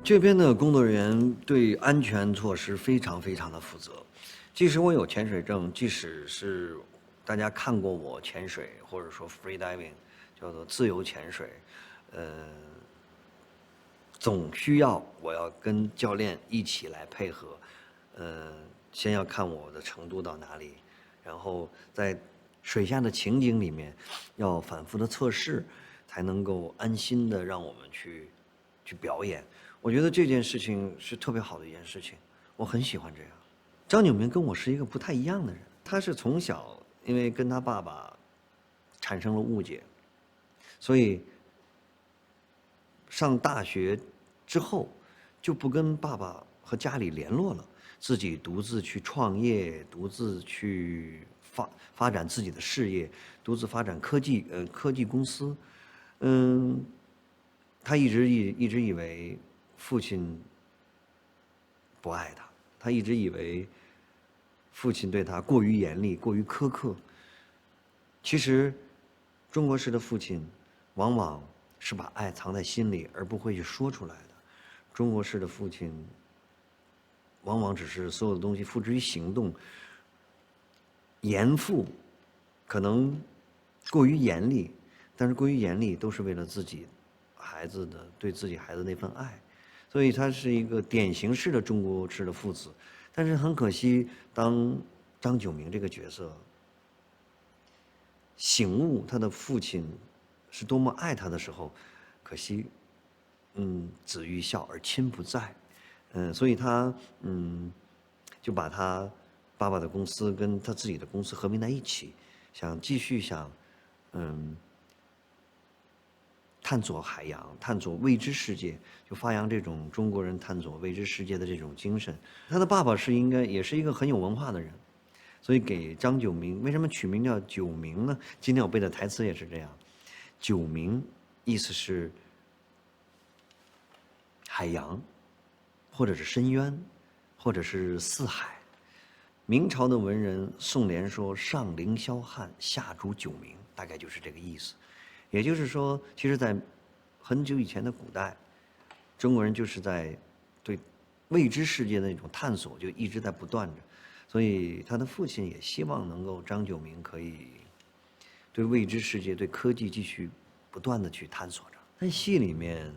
这边的工作人员对安全措施非常非常的负责。即使我有潜水证，即使是大家看过我潜水，或者说 free diving， 叫做自由潜水，总需要我要跟教练一起来配合，先要看我的程度到哪里，然后在水下的情景里面要反复的测试，才能够安心的让我们去表演。我觉得这件事情是特别好的一件事情，我很喜欢这样。张九明跟我是一个不太一样的人，他是从小因为跟他爸爸产生了误解，所以上大学之后就不跟爸爸和家里联络了，自己独自去创业，独自去发展自己的事业，独自发展科技公司。他一直以为父亲不爱他，他一直以为父亲对他过于严厉、过于苛刻。其实，中国式的父亲往往是把爱藏在心里，而不会去说出来的。中国式的父亲往往只是所有的东西付之于行动。严父可能过于严厉，但是过于严厉都是为了自己孩子的对自己孩子那份爱，所以他是一个典型式的中国式的父子。但是很可惜，当张九明这个角色醒悟他的父亲是多么爱他的时候，可惜，子欲孝而亲不在，所以他就把他爸爸的公司跟他自己的公司合并在一起，继续想探索海洋，探索未知世界，就发扬这种中国人探索未知世界的这种精神。他的爸爸也是一个很有文化的人，所以给张九明为什么取名叫九明呢？今天我背的台词也是这样，九明意思是海洋，或者是深渊，或者是四海。明朝的文人宋濂说：“上凌霄汉，下逐九明”，大概就是这个意思。也就是说，其实，在很久以前的古代，中国人就是在对未知世界的那种探索，就一直在不断着。所以，他的父亲也希望能够张九明可以对未知世界、对科技继续不断的去探索着。在戏里面，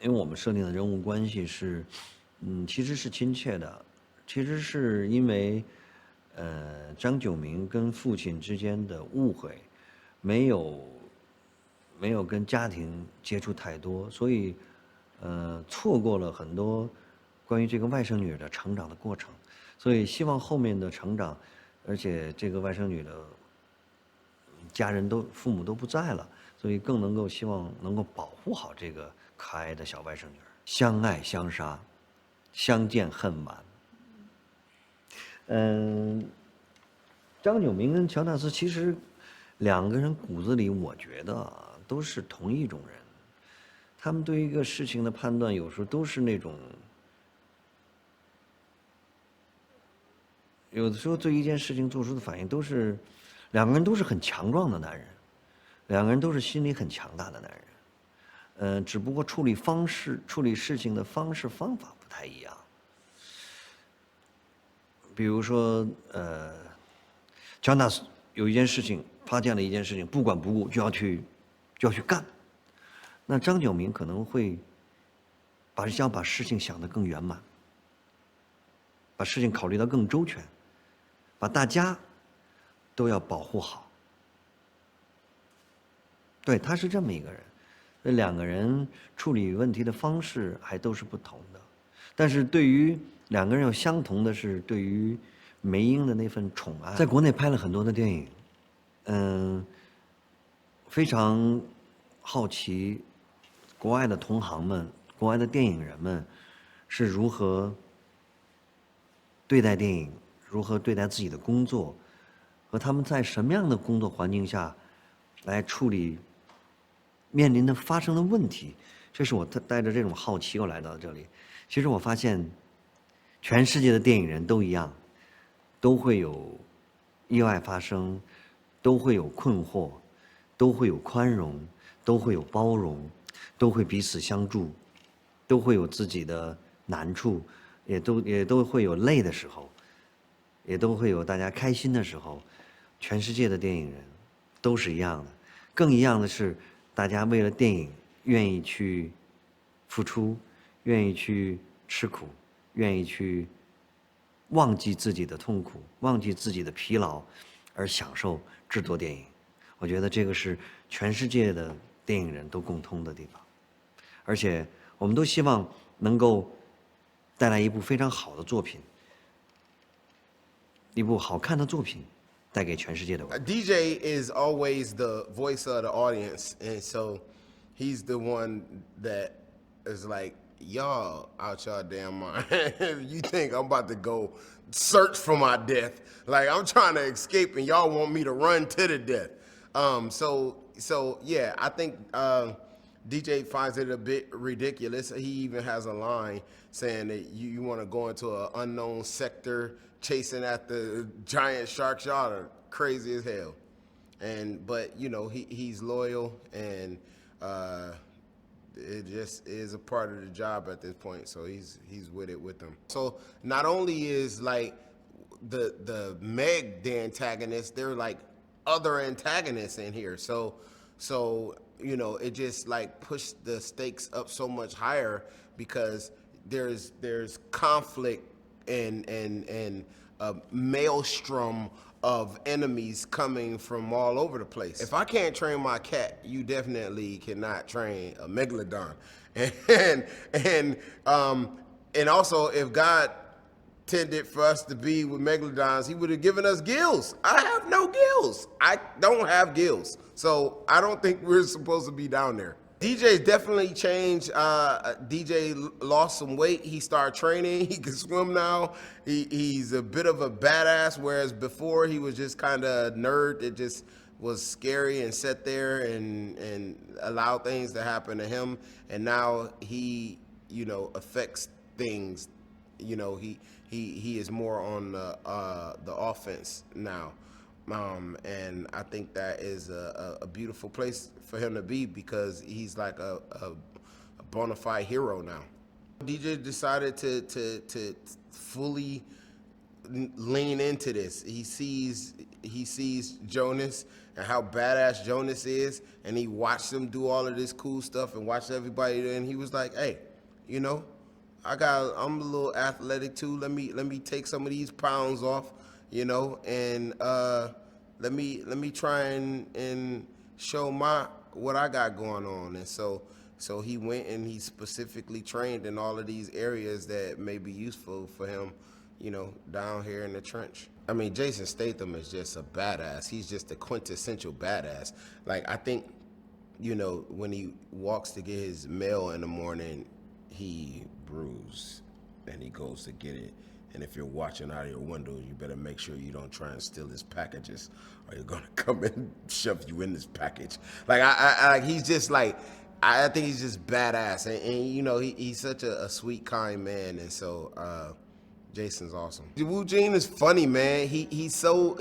因为我们设定的人物关系是，其实是亲切的，其实是因为，张九明跟父亲之间的误会，没有跟家庭接触太多，所以，错过了很多关于这个外甥女的成长的过程，所以希望后面的成长，而且这个外甥女的父母都不在了，所以更能够希望能够保护好这个可爱的小外甥女儿，相爱相杀，相见恨晚。张九明跟乔纳斯其实两个人骨子里，我觉得都是同一种人。他们对一个事情的判断，有时候都是那种，有的时候对一件事情做出的反应都是，两个人都是很强壮的男人，两个人都是心理很强大的男人。只不过处理事情的方式方法不太一样。比如说，乔纳斯有一件事情发现了一件事情，不管不顾就要去干。那张九明可能会想把事情想得更圆满，把事情考虑得更周全，把大家都要保护好。对，他是这么一个人。这两个人处理问题的方式还都是不同的，但是对于两个人有相同的是，对于梅英的那份宠爱。在国内拍了很多的电影，非常好奇国外的同行们、国外的电影人们是如何对待电影，如何对待自己的工作，和他们在什么样的工作环境下来处理面临的发生的问题。这是我带着这种好奇我来到这里。其实我发现全世界的电影人都一样，都会有意外发生，都会有困惑，都会有宽容，都会有包容，都会彼此相助。都会有自己的难处，也都会有累的时候，也都会有大家开心的时候。全世界的电影人都是一样的，更一样的是，大家为了电影愿意去付出，愿意去吃苦，愿意去忘记自己的痛苦，忘记自己的疲劳，而享受制作电影。我觉得这个是全世界的电影人都共通的地方，而且我们都希望能够带来一部非常好的作品，一部好看的作品，带给全世界的观众。DJ is always the voice of the audience, and so he's the one that is like, y'all out y'all damn mind. You think I'm about to go search for my death? Like I'm trying to escape, and y'all want me to run to the death. So yeah, I think DJ finds it a bit ridiculous. He even has a line saying that you want to go into an unknown sector chasing after giant sharks. Y'all are crazy as hell. But you know, he's loyal, and it just is a part of the job at this point. So he's with it with them. So not only is like the MEG the antagonist, they're like other antagonists in here. So you know, it just like pushed the stakes up so much higher because there's conflict and a maelstrom of enemies coming from all over the place. If I can't train my cat, you definitely cannot train a megalodon. And also, if God intended for us to be with megalodons, he would have given us gills. I have no gills. I don't have gills. So I don't think we're supposed to be down there. DJ's definitely changed. DJ lost some weight. He started training. He can swim now. He's a bit of a badass, whereas before he was just kind of a nerd that just was scary and sat there and allowed things to happen to him. And now he, you know, affects things. You know, he is more on the offense now. And I think that is a beautiful place for him to be because he's like a bona fide hero now. DJ decided to fully lean into this. He sees Jonas and how badass Jonas is, and he watched him do all of this cool stuff and watched everybody, and he was like, hey, you know, I'm a little athletic too. Let me take some of these pounds off, you know, and let me try and show what I got going on. And so he went and he specifically trained in all of these areas that may be useful for him, you know, down here in the trench. I mean, Jason Statham is just a badass. He's just a quintessential badass. Like, I think, you know, when he walks to get his mail in the morning, he brews and he goes to get it. And if you're watching out of your window, you better make sure you don't try and steal his packages, or you're gonna come and shove you in this package. Like I he's just like, I think he's just badass, and you know, he's such a sweet, kind man, and so Jason's awesome. Wu Jing is funny, man. He's so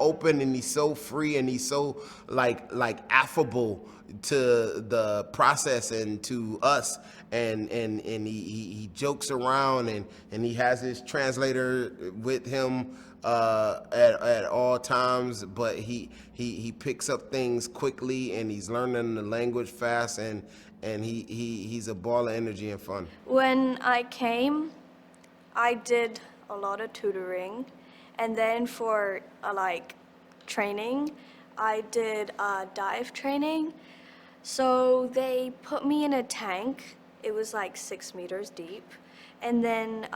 open, and he's so free, and he's so like affable to the process and to us, and he jokes around, and he has his translator with him at all times, but he picks up things quickly, and he's learning the language fast, and he's a ball of energy and fun. When I came, I did a lot of tutoring, and then for like training, I did dive training. So they put me in a tank. It was like 6 meters deep. And then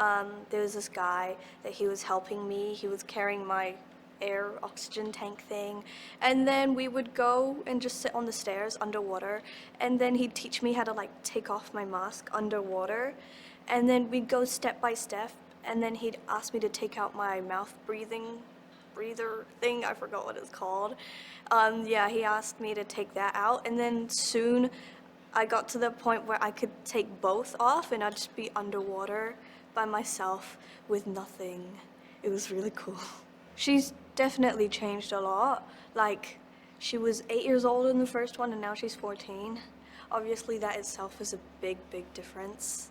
there was this guy that he was helping me. He was carrying my air oxygen tank thing. And then we would go and just sit on the stairs underwater. And then he'd teach me how to like take off my mask underwater. And then we'd go step by step. And then he'd ask me to take out my mouth breather thing. I forgot what it's called. Yeah, he asked me to take that out. And then soon I got to the point where I could take both off and I'd just be underwater by myself with nothing. It was really cool. She's definitely changed a lot. Like, she was 8 years old in the first one and now she's 14. obviously that itself is a big difference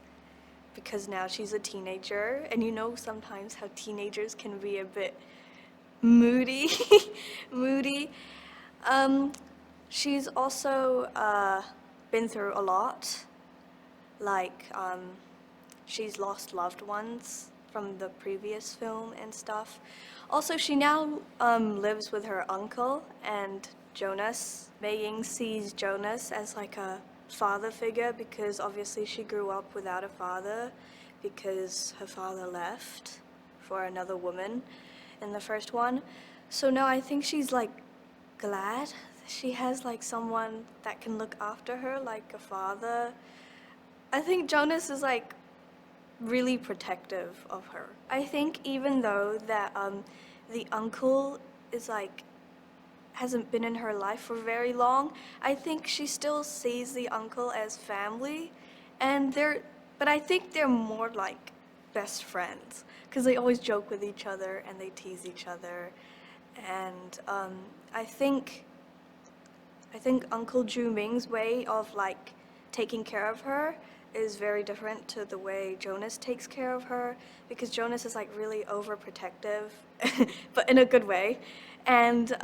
because now she's a teenager, and you know sometimes how teenagers can be a bit moody. moody. She's also been through a lot, like she's lost loved ones from the previous film and stuff. Also, she now lives with her uncle and Jonas. Meiying sees Jonas as like a father figure because obviously she grew up without a father because her father left for another woman in the first one. So now I think she's like glad she has like someone that can look after her like a father. I think Jonas is like really protective of her. I think even though that the uncle is like hasn't been in her life for very long, I think she still sees the uncle as family, and but I think they're more like best friends because they always joke with each other and they tease each other, and I think Uncle Jiuming's way of like taking care of her is very different to the way Jonas takes care of her, because Jonas is like really overprotective, but in a good way. And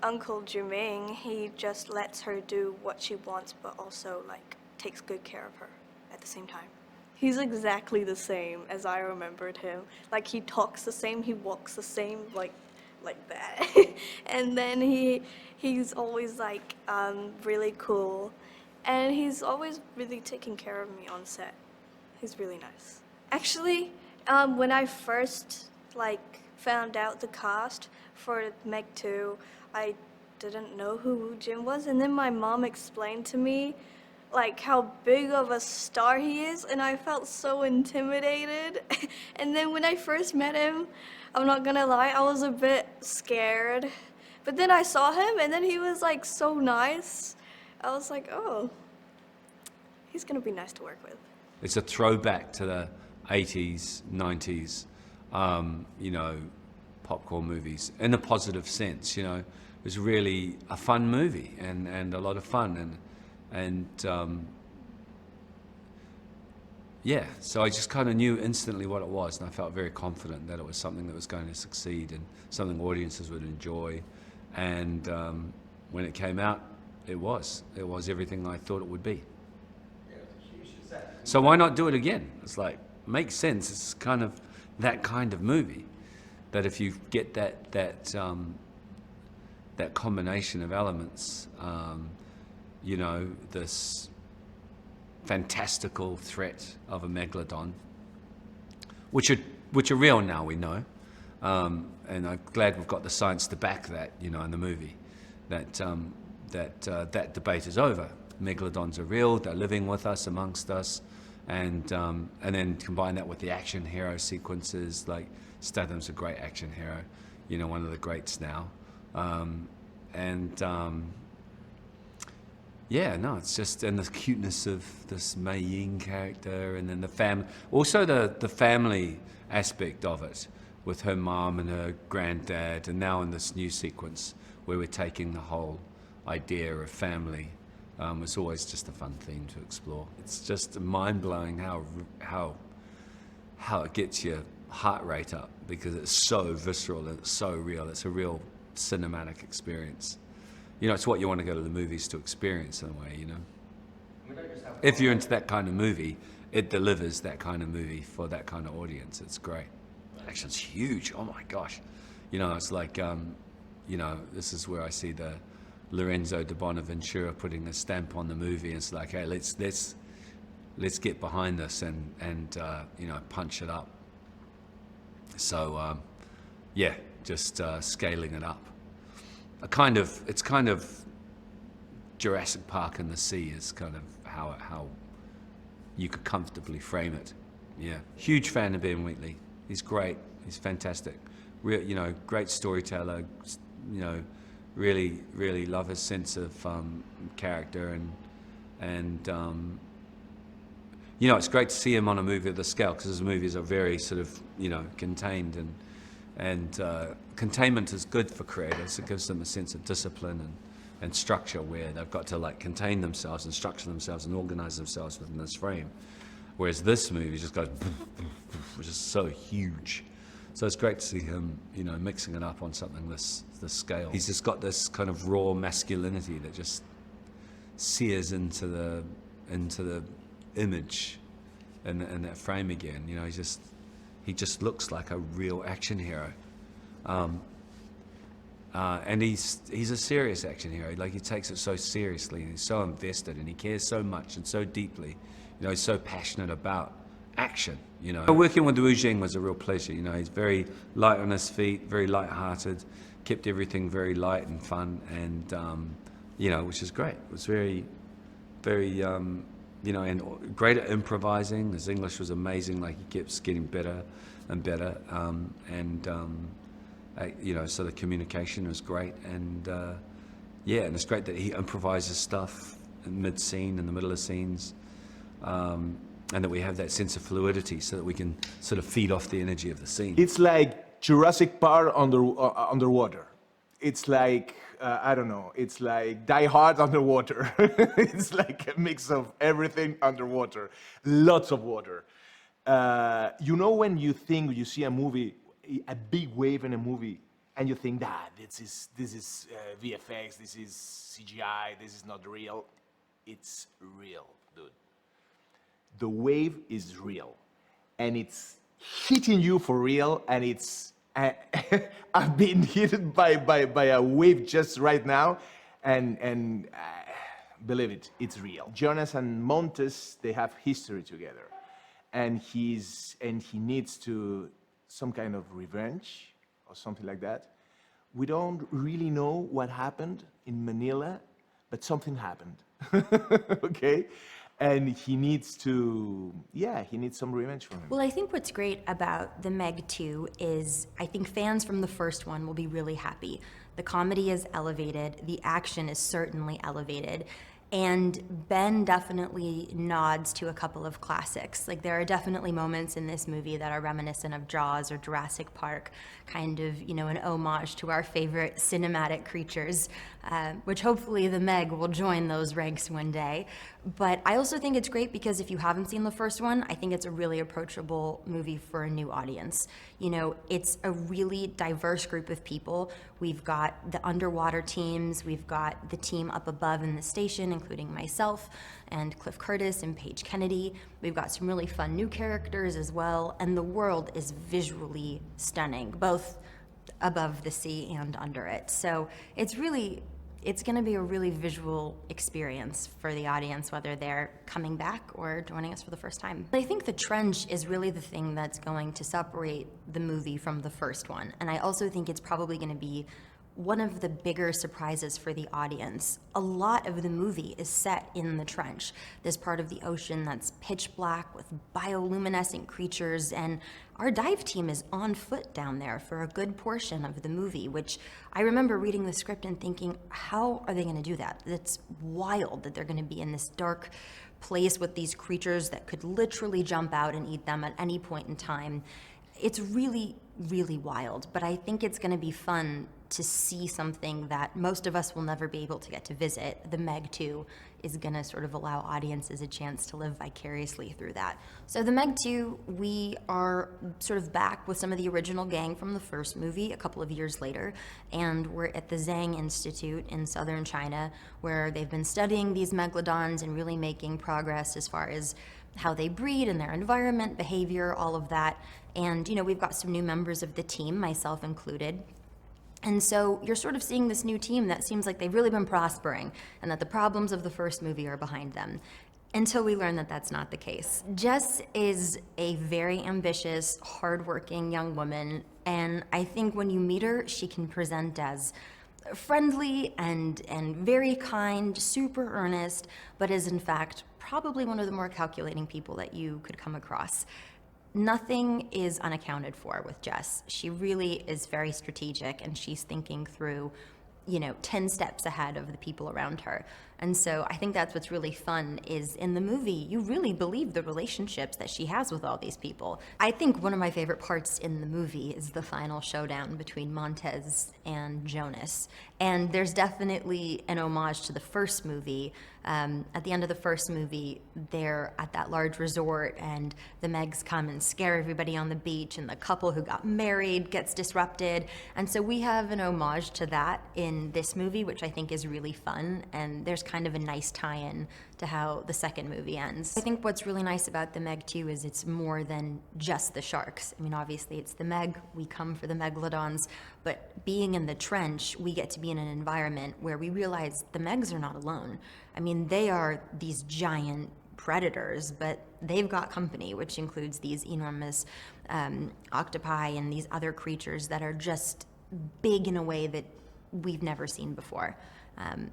Uncle Jiuming, he just lets her do what she wants, but also like takes good care of her at the same time. He's exactly the same as I remembered him. Like he talks the same, he walks the same, like that. And then he's always like really cool. And he's always really taking care of me on set. He's really nice. Actually, when I first like found out the cast for MEG 2, I didn't know who Wu Jing was, and then my mom explained to me like how big of a star he is, and I felt so intimidated. And then when I first met him, I'm not gonna lie, I was a bit scared. But then I saw him, and then he was like so nice. I was like, oh, he's gonna be nice to work with. It's a throwback to the 80s, 90s, you know, popcorn movies in a positive sense, you know. It was really a fun movie and a lot of fun. And yeah, so I just kind of knew instantly what it was, and I felt very confident that it was something that was going to succeed and something audiences would enjoy. And when it came out, it was everything I thought it would be. So why not do it again? It's like, makes sense. It's kind of that kind of movie, that if you get that combination of elements, you know, this fantastical threat of a megalodon, which are real now, we know, and I'm glad we've got the science to back that, you know, in the movie, that debate is over. Megalodons are real; they're living with us, amongst us, and then combine that with the action hero sequences. Like Statham's a great action hero, you know, one of the greats now, yeah, no, it's just, and the cuteness of this Meiying character, and then also the family aspect of it, with her mom and her granddad, and now in this new sequence where we're taking the whole idea of family. It's always just a fun theme to explore. It's just mind-blowing how it gets your heart rate up, because it's so visceral and it's so real. It's a real cinematic experience. You know, it's what you want to go to the movies to experience in a way, you know. If you're into that kind of movie, it delivers that kind of movie for that kind of audience. It's great. Action's huge. Oh my gosh. You know, it's like, you know, this is where I see the Lorenzo di Bonaventura putting the stamp on the movie. It's like, hey, let's get behind this and you know, punch it up. So yeah, just scaling it up. It's kind of Jurassic Park in the sea is kind of how you could comfortably frame it. Yeah, huge fan of Ben Wheatley. He's great. He's fantastic. You know, great storyteller. You know, really love his sense of character and you know, it's great to see him on a movie of this scale, because his movies are very sort of, you know, contained, and containment is good for creators. It gives them a sense of discipline and structure where they've got to like contain themselves and structure themselves and organize themselves within this frame. Whereas this movie just goes, which is so huge. So it's great to see him, you know, mixing it up on something this scale. He's just got this kind of raw masculinity that just sears into the image in that frame again. You know, he just looks like a real action hero. And he's a serious action hero. Like, he takes it so seriously, and he's so invested, and he cares so much and so deeply. You know, he's so passionate about action, you know. Working with Wu Jing was a real pleasure. You know, he's very light on his feet, very light-hearted, kept everything very light and fun, and you know, which is great. It was very, very, you know, and great at improvising. His English was amazing. Like, he kept getting better and better, you know, so the communication was great, and yeah, and it's great that he improvises stuff in mid-scene, in the middle of scenes, and that we have that sense of fluidity so that we can sort of feed off the energy of the scene. It's like Jurassic Park underwater. It's like, I don't know, it's like Die Hard underwater. It's like a mix of everything underwater, lots of water. You know, when you see a movie, a big wave in a movie, and you think, this is VFX, this is CGI, this is not real. It's real, dude. The wave is real, and it's hitting you for real, and it's I've been hit by a wave just right now, and believe it, it's real. Jonas and Montes, they have history together, and he needs to some kind of revenge or something like that. We don't really know what happened in Manila, but something happened. Okay? And he needs to, he needs some revenge from him. Well, I think what's great about the Meg 2 is I think fans from the first one will be really happy. The comedy is elevated, the action is certainly elevated, and Ben definitely nods to a couple of classics. Like, there are definitely moments in this movie that are reminiscent of Jaws or Jurassic Park, kind of, you know, an homage to our favorite cinematic creatures, which hopefully the Meg will join those ranks one day. But I also think it's great because if you haven't seen the first one, I think it's a really approachable movie for a new audience. You know, it's a really diverse group of people. We've got the underwater teams, we've got the team up above in the station, including myself and Cliff Curtis and Paige Kennedy. We've got some really fun new characters as well, and the world is visually stunning, both above the sea and under it. So it's going to be a really visual experience for the audience, whether they're coming back or joining us for the first time. I think the trench is really the thing that's going to separate the movie from the first one. And I also think it's probably going to be one of the bigger surprises for the audience. A lot of the movie is set in the trench, this part of the ocean that's pitch black with bioluminescent creatures, and our dive team is on foot down there for a good portion of the movie, which I remember reading the script and thinking, how are they going to do that? It's wild that they're going to be in this dark place with these creatures that could literally jump out and eat them at any point in time. It's really, really wild, but I think it's going to be fun to see something that most of us will never be able to get to visit. The Meg 2 is going to sort of allow audiences a chance to live vicariously through that. So the Meg 2, we are sort of back with some of the original gang from the first movie a couple of years later, and we're at the Zhang Institute in southern China, where they've been studying these megalodons and really making progress as far as how they breed and their environment, behavior, all of that. And, you know, we've got some new members of the team, myself included. And so you're sort of seeing this new team that seems like they've really been prospering and that the problems of the first movie are behind them, until we learn that that's not the case. Jess is a very ambitious, hardworking young woman, and I think when you meet her, she can present as friendly and very kind, super earnest, but is in fact probably one of the more calculating people that you could come across. Nothing is unaccounted for with Jess. She really is very strategic, and she's thinking through, you know, 10 steps ahead of the people around her. And so I think that's what's really fun is in the movie, you really believe the relationships that she has with all these people. I think one of my favorite parts in the movie is the final showdown between Montes and Jonas. And there's definitely an homage to the first movie. At the end of the first movie, they're at that large resort and the Megs come and scare everybody on the beach and the couple who got married gets disrupted. And so we have an homage to that in this movie, which I think is really fun. And there's kind of a nice tie-in to how the second movie ends. I think what's really nice about the Meg 2 is it's more than just the sharks. I mean, obviously it's the Meg, we come for the megalodons, but being in the trench, we get to be in an environment where we realize the Megs are not alone. I mean, they are these giant predators, but they've got company, which includes these enormous octopi and these other creatures that are just big in a way that we've never seen before.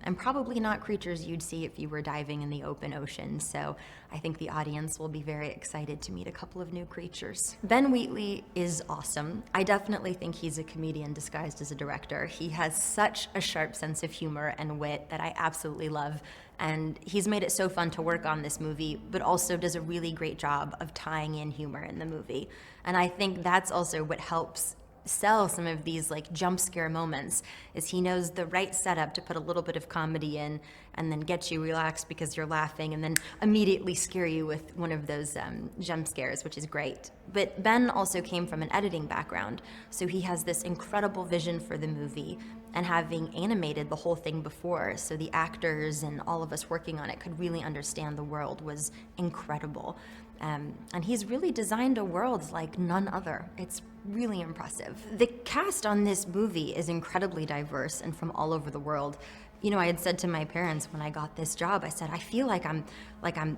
And probably not creatures you'd see if you were diving in the open ocean. So I think the audience will be very excited to meet a couple of new creatures. Ben Wheatley is awesome. I definitely think he's a comedian disguised as a director. He has such a sharp sense of humor and wit that I absolutely love. And he's made it so fun to work on this movie, but also does a really great job of tying in humor in the movie. And I think that's also what helps sell some of these like jump scare moments, is he knows the right setup to put a little bit of comedy in and then get you relaxed because you're laughing and then immediately scare you with one of those jump scares, which is great. But Ben also came from an editing background, so he has this incredible vision for the movie, and having animated the whole thing before, so the actors and all of us working on it could really understand the world, was incredible. And he's really designed a world like none other. It's really impressive. The cast on this movie is incredibly diverse and from all over the world. You know, I had said to my parents when I got this job, I said, I feel like I'm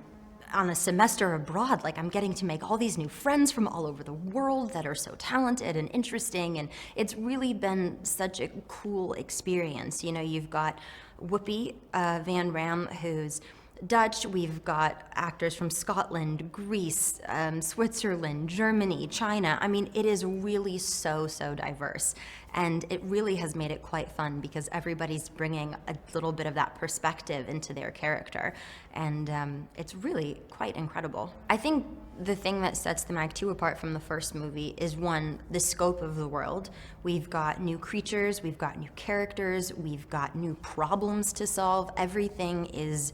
on a semester abroad, like I'm getting to make all these new friends from all over the world that are so talented and interesting, and it's really been such a cool experience. You know, you've got Whoopi Van Ram, who's Dutch, we've got actors from Scotland, Greece, Switzerland, Germany, China. I mean, it is really so diverse. And it really has made it quite fun because everybody's bringing a little bit of that perspective into their character. And it's really quite incredible. I think the thing that sets the Mag 2 apart from the first movie is, one, the scope of the world. We've got new creatures, we've got new characters, we've got new problems to solve. Everything is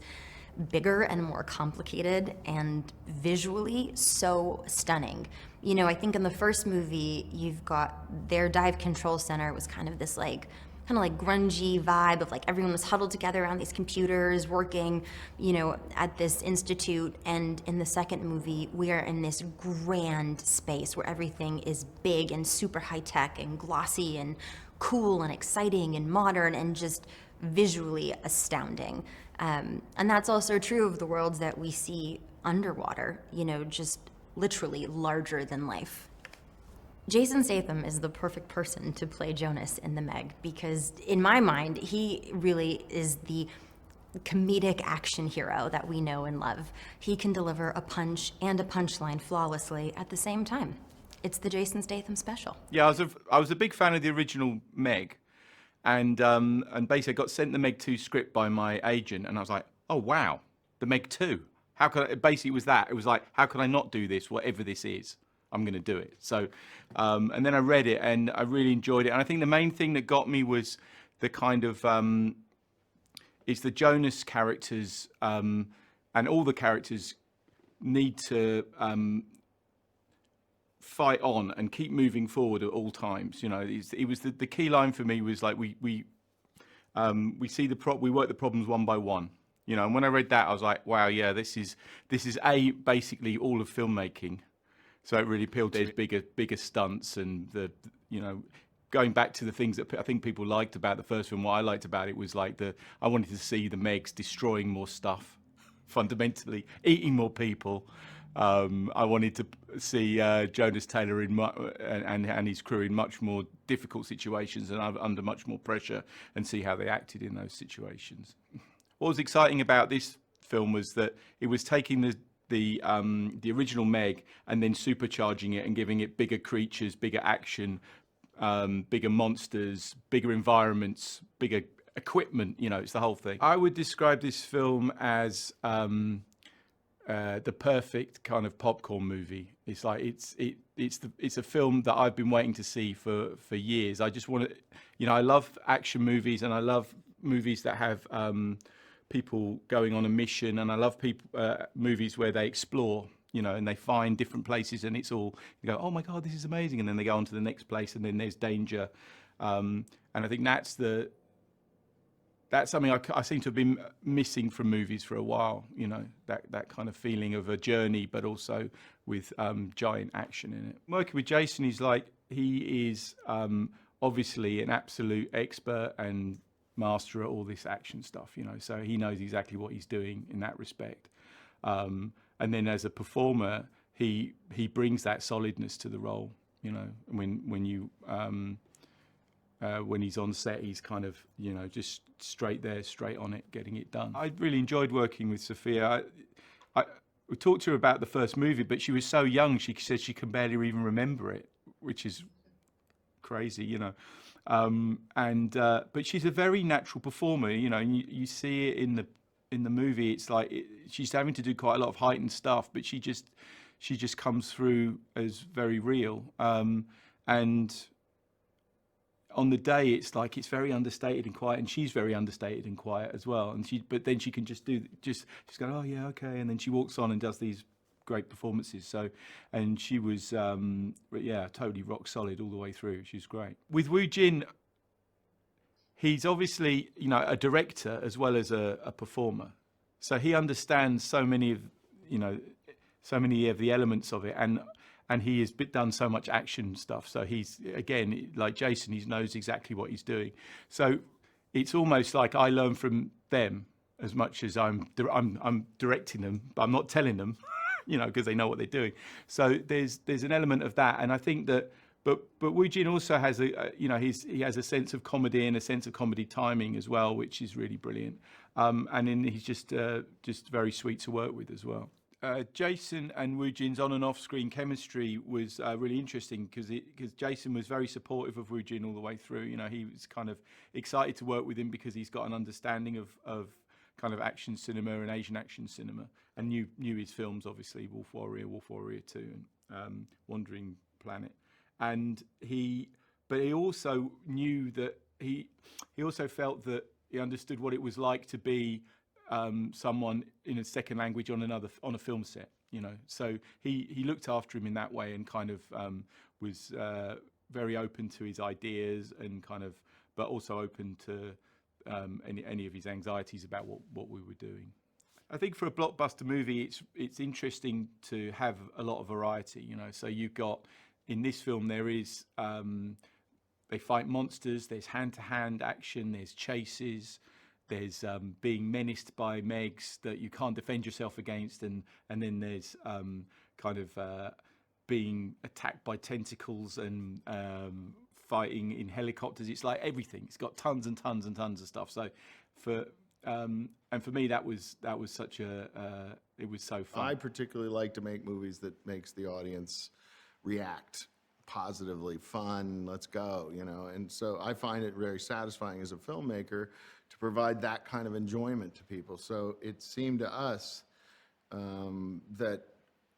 bigger and more complicated and visually so stunning. You know, I think in the first movie, you've got their dive control center was kind of this like grungy vibe of like everyone was huddled together around these computers working, you know, at this institute. And in the second movie, we are in this grand space where everything is big and super high tech and glossy and cool and exciting and modern and just visually astounding. And that's also true of the worlds that we see underwater, you know, just literally larger than life. Jason Statham is the perfect person to play Jonas in the Meg because, in my mind, he really is the comedic action hero that we know and love. He can deliver a punch and a punchline flawlessly at the same time. It's the Jason Statham special. Yeah, I was a big fan of the original Meg. And basically I got sent the Meg 2 script by my agent, and I was like, oh wow, the Meg 2. How could I, basically it was that. It was like, how could I not do this? Whatever this is, I'm going to do it. So, and then I read it and I really enjoyed it. And I think the main thing that got me was the kind of, is the Jonas characters, and all the characters need to fight on and keep moving forward at all times. You know, it was the key line for me was like we see we work the problems one by one. You know, and when I read that, I was like, wow, yeah, this is basically all of filmmaking. So it really appealed. There's bigger stunts and you know, going back to the things that I think people liked about the first film. What I liked about it was like I wanted to see the Megs destroying more stuff, fundamentally eating more people. I wanted to see Jonas Taylor and his crew in much more difficult situations and under much more pressure, and see how they acted in those situations. What was exciting about this film was that it was taking the original Meg and then supercharging it and giving it bigger creatures, bigger action, bigger monsters, bigger environments, bigger equipment, you know, it's the whole thing. I would describe this film as the perfect kind of popcorn movie. It's like it's a film that I've been waiting to see for years. I just want to, you know, I love action movies and I love movies that have people going on a mission, and I love movies where they explore, you know, and they find different places, and it's all, you go, oh my God, this is amazing, and then they go on to the next place, and then there's danger, and I think that's something I seem to have been missing from movies for a while, you know, that kind of feeling of a journey, but also with giant action in it. Working with Jason, he is obviously an absolute expert and master at all this action stuff, you know, so he knows exactly what he's doing in that respect. And then as a performer, he brings that solidness to the role, you know, when he's on set, he's kind of, you know, just straight there, straight on it, getting it done. I really enjoyed working with Sophia. We talked to her about the first movie, but she was so young, she said she can barely even remember it, which is crazy, you know. But she's a very natural performer, you know, and you see it in the movie. It's like she's having to do quite a lot of heightened stuff, but she just comes through as very real. And on the day, it's like it's very understated and quiet, and she's very understated and quiet as well. But then she can just go, oh yeah, okay, and then she walks on and does these great performances. So, and she was, totally rock solid all the way through. She's great. With Wu Jing, he's obviously, you know, a director as well as a performer. So he understands so many of the elements of it, and he has done so much action stuff. So he's, again, like Jason, he knows exactly what he's doing. So it's almost like I learn from them as much as I'm directing them, but I'm not telling them, you know, because they know what they're doing. So there's an element of that, and I think that, but Wu Jing also has he has a sense of comedy and a sense of comedy timing as well, which is really brilliant. And then he's just very sweet to work with as well. Jason and Wu Jing's on and off screen chemistry was really interesting because Jason was very supportive of Wu Jing all the way through. You know, he was kind of excited to work with him because he's got an understanding of kind of action cinema and Asian action cinema, and knew his films, obviously, Wolf Warrior 2, and Wandering Planet. And he also knew that he also felt that he understood what it was like to be someone in a second language on a film set, you know. So he looked after him in that way, and kind of was very open to his ideas, and kind of, but also open to any of his anxieties about what we were doing. I think for a blockbuster movie, it's interesting to have a lot of variety, you know. So you've got, in this film, there is they fight monsters, there's hand-to-hand action, there's chases, there's being menaced by MEGs that you can't defend yourself against, and then there's kind of being attacked by tentacles and fighting in helicopters. It's like everything. It's got tons and tons and tons of stuff. So for me, that was such it was so fun. I particularly like to make movies that makes the audience react positively, fun, let's go, you know. And so I find it very satisfying as a filmmaker to provide that kind of enjoyment to people. So it seemed to us that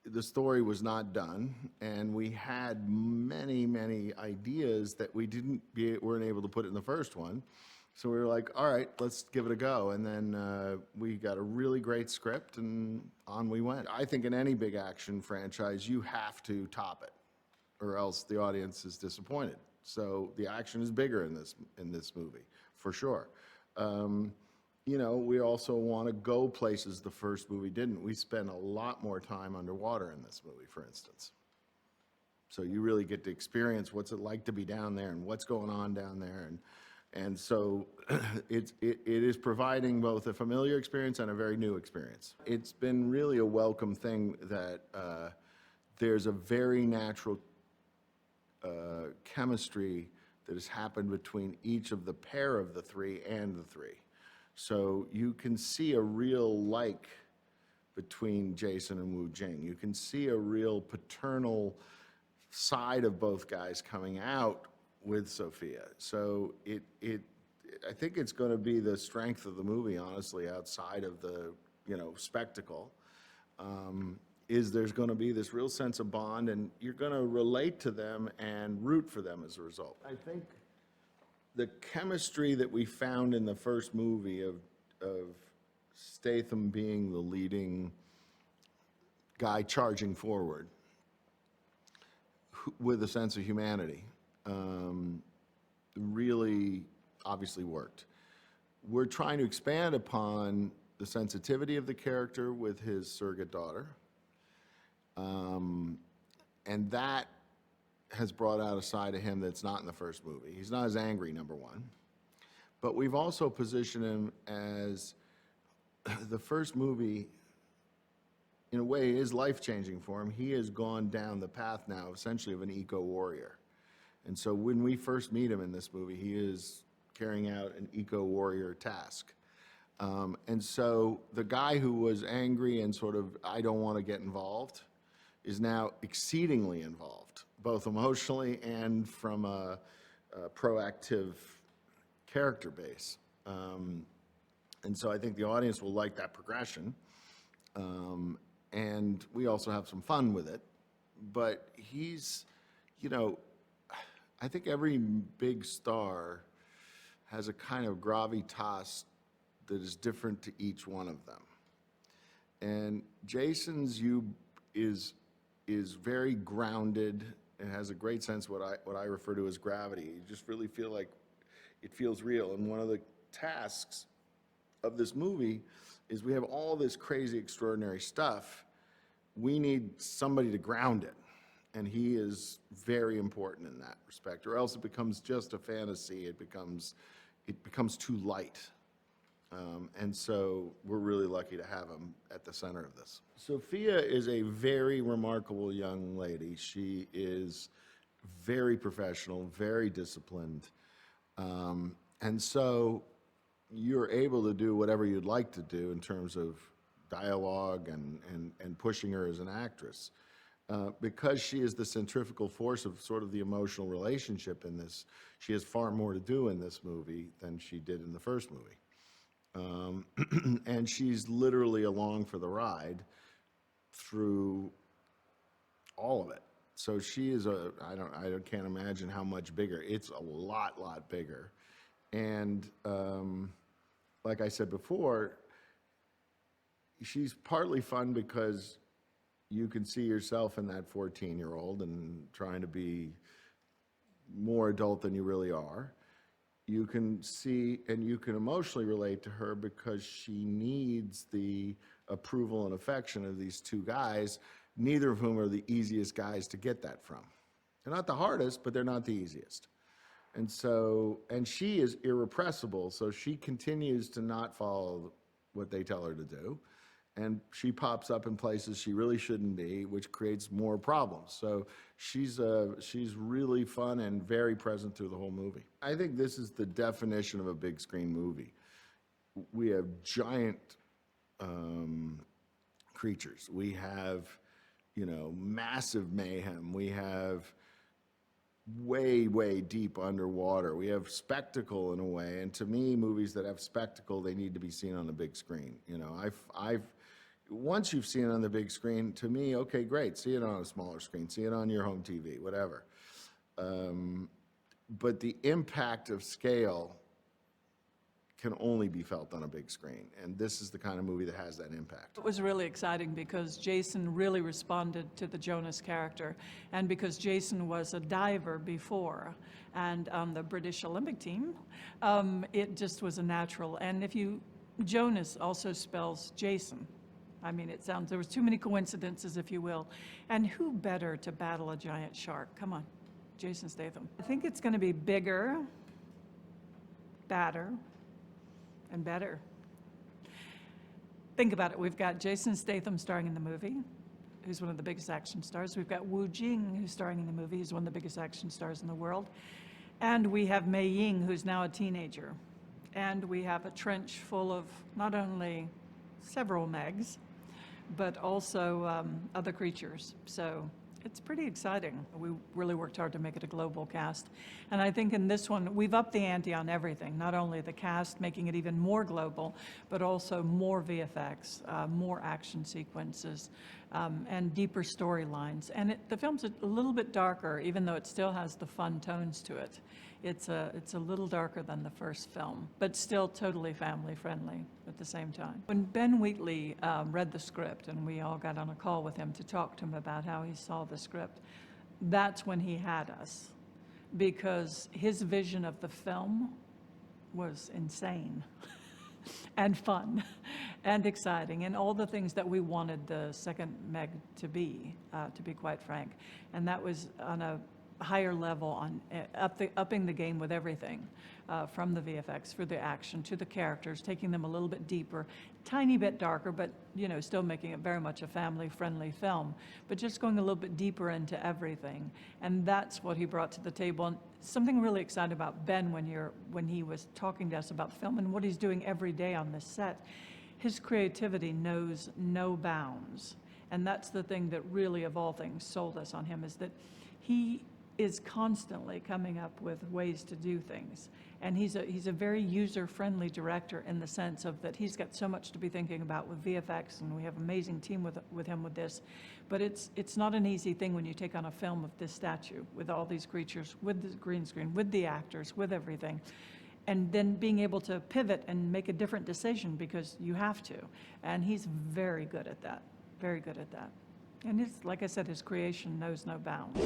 the story was not done, and we had many ideas that we weren't able to put in the first one. So we were like, all right, let's give it a go. And then we got a really great script, and on we went. I think in any big action franchise, you have to top it, or else the audience is disappointed. So the action is bigger in this movie, for sure. You know, we also want to go places the first movie didn't. We spent a lot more time underwater in this movie, for instance. So you really get to experience what's it like to be down there and what's going on down there. And so it is providing both a familiar experience and a very new experience. It's been really a welcome thing that there's a very natural chemistry that has happened between each of the pair of the three and the three. So you can see a real like between Jason and Wu Jing. You can see a real paternal side of both guys coming out with Sophia. So I think it's going to be the strength of the movie, honestly, outside of the, spectacle, is there's going to be this real sense of bond, and you're going to relate to them and root for them as a result. I think the chemistry that we found in the first movie of Statham being the leading guy charging forward with a sense of humanity really obviously worked. We're trying to expand upon the sensitivity of the character with his surrogate daughter. And that has brought out a side of him that's not in the first movie. He's not as angry, number one. But we've also positioned him as the first movie, in a way, is life-changing for him. He has gone down the path now, essentially, of an eco-warrior. And so when we first meet him in this movie, he is carrying out an eco-warrior task. And so the guy who was angry and sort of, I don't want to get involved, is now exceedingly involved, both emotionally and from a proactive character base. And so I think the audience will like that progression. And we also have some fun with it. But he's, I think every big star has a kind of gravitas that is different to each one of them. And Jason's is very grounded and has a great sense of what I refer to as gravity. You just really feel like it feels real. And one of the tasks of this movie is we have all this crazy, extraordinary stuff. We need somebody to ground it. And he is very important in that respect, or else it becomes just a fantasy. It becomes too light. And so we're really lucky to have him at the center of this. Sophia is a very remarkable young lady. She is very professional, very disciplined. And so you're able to do whatever you'd like to do in terms of dialogue and pushing her as an actress. Because she is the centrifugal force of sort of the emotional relationship in this, she has far more to do in this movie than she did in the first movie. And she's literally along for the ride through all of it. So she is I can't imagine how much bigger. It's a lot bigger. And like I said before, she's partly fun because you can see yourself in that 14-year-old and trying to be more adult than you really are. You can see and you can emotionally relate to her because she needs the approval and affection of these two guys, neither of whom are the easiest guys to get that from. They're not the hardest, but they're not the easiest. And so, and she is irrepressible, so she continues to not follow what they tell her to do. And she pops up in places she really shouldn't be, which creates more problems. So she's really fun and very present through the whole movie. I think this is the definition of a big screen movie. We have giant creatures. We have, massive mayhem. We have way deep underwater. We have spectacle in a way. And to me, movies that have spectacle, they need to be seen on the big screen. Once you've seen it on the big screen, to me, okay, great. See it on a smaller screen. See it on your home TV, whatever. But the impact of scale can only be felt on a big screen. And this is the kind of movie that has that impact. It was really exciting because Jason really responded to the Jonas character. And because Jason was a diver before and on the British Olympic team, it just was a natural. And Jonas also spells Jason. I mean, there was too many coincidences, if you will. And who better to battle a giant shark? Come on, Jason Statham. I think it's going to be bigger, badder, and better. Think about it. We've got Jason Statham starring in the movie, who's one of the biggest action stars. We've got Wu Jing, who's starring in the movie, who's one of the biggest action stars in the world. And we have Meiying, who's now a teenager. And we have a trench full of not only several MEGs, but also other creatures. So It's pretty exciting. We really worked hard to make it a global cast. And I think in this one, we've upped the ante on everything, not only the cast, making it even more global, but also more VFX, more action sequences, and deeper storylines. And the film's a little bit darker, even though it still has the fun tones to it. It's a little darker than the first film, but still totally family friendly at the same time. When Ben Wheatley read the script, and we all got on a call with him to talk to him about how he saw the script, that's when he had us, because his vision of the film was insane and fun and exciting, and all the things that we wanted the second Meg to be quite frank. And that was on a higher level, on upping the game with everything, from the VFX, for the action, to the characters, taking them a little bit deeper, tiny bit darker, but still making it very much a family-friendly film, but just going a little bit deeper into everything. And that's what he brought to the table. And something really exciting about Ben when he was talking to us about the film and what he's doing every day on this set, his creativity knows no bounds. And that's the thing that really, of all things, sold us on him, is that he is constantly coming up with ways to do things. And he's a very user-friendly director, in the sense of that he's got so much to be thinking about with VFX, and we have an amazing team with him with this. But it's not an easy thing when you take on a film of this stature, with all these creatures, with the green screen, with the actors, with everything. And then being able to pivot and make a different decision, because you have to. And he's very good at that, very good at that. And like I said, his creation knows no bounds.